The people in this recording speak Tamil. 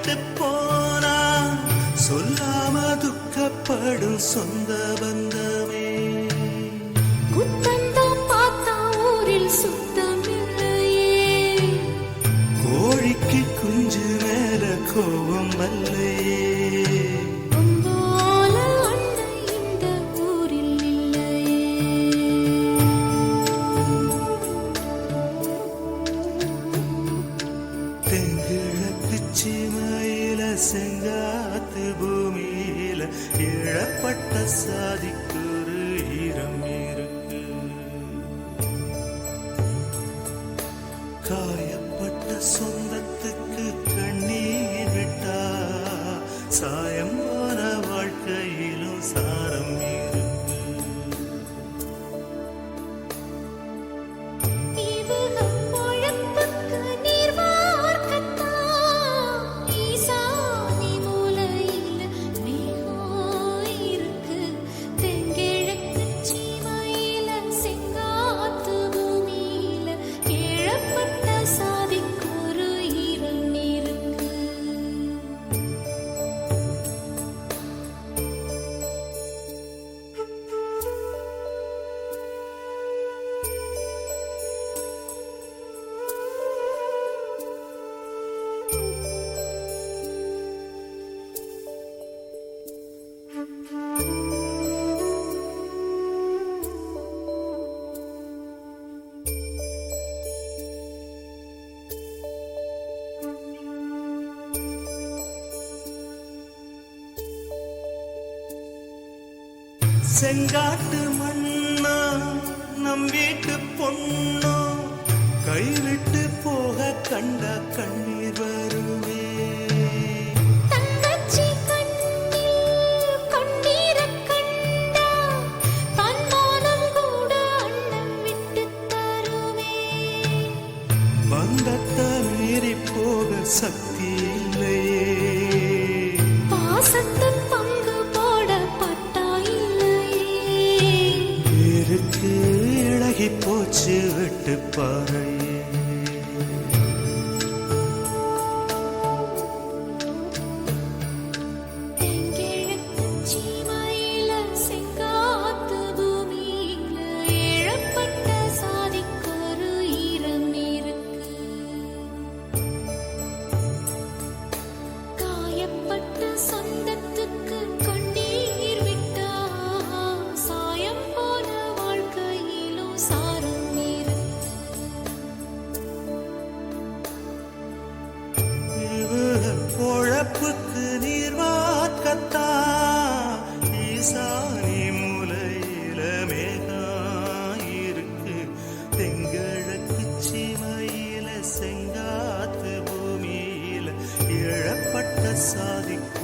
விட்டு போனா சொல்லாம துக்கப்படும் சொந்த பந்தமே. குத்தந்தான் பார்த்தா ஊரில் சுத்தம் இல்லையே, கோழிக்கு குஞ்சு மேல கோபம் அல்லையே. உங்கோல அண்ணன் இந்த ஊரில் இல்லையே. தென்கிழக்கு சீமையில செங்காத்து பூமியில இழப்பட்ட சாதிக்கு ஒரு ஈரம் இருக்கு. காயப்பட்ட சொந்தத்துக்கு கண்ணீர் விட்டா சாயம் போன வாழ்க்கையிலும் சாரம் இருக்கு. இவக பொழப்புக்கு நீர் வார்க்கத்தான் ஈசானி மூலையில மேகம் இருக்கு. தென்கிழக்கு சீமையில செங்காத்து பூமியில இழப்பட்ட சாதிக்கு ஒரு ஈரம் இருக்கு. செங்காட்டு மண்ணா நம் வீட்டு பொண்ணோ கைவிட்டு போக கண்ட கண்ணீர் வருமே. தங்கச்சி கண்ணில் கண்ணீரக் கண்டா தன்மானம் கூட அண்ணன் விட்டுத் தருமே. பந்தத்தை மீறி போக சக்தி இல்லையே. பாசத்தை பங்கு போட பட்டா இல்லையே. இருக்கு இழகி போச்சு விட்டு பாறையே. தென்கிழக்கு சீமையில செங்காத்து பூமியில இழப்பட்ட சாதிக்கு ஒரு ஈரம் இருக்கு. காயப்பட்ட சொந்தத்துக்கு கண்ணீர் விட்டா சாயம் போன வாழ்க்கையிலும் சாரம் இருக்கு. இவக பொழப்புக்கு நீர் வார்க்கத்தா ஈசானி மூலையில மேகம் இருக்கு. தென்கிழக்கு சீமையில செங்காத்து பூமியில இழப்பட்ட சாதிக்கு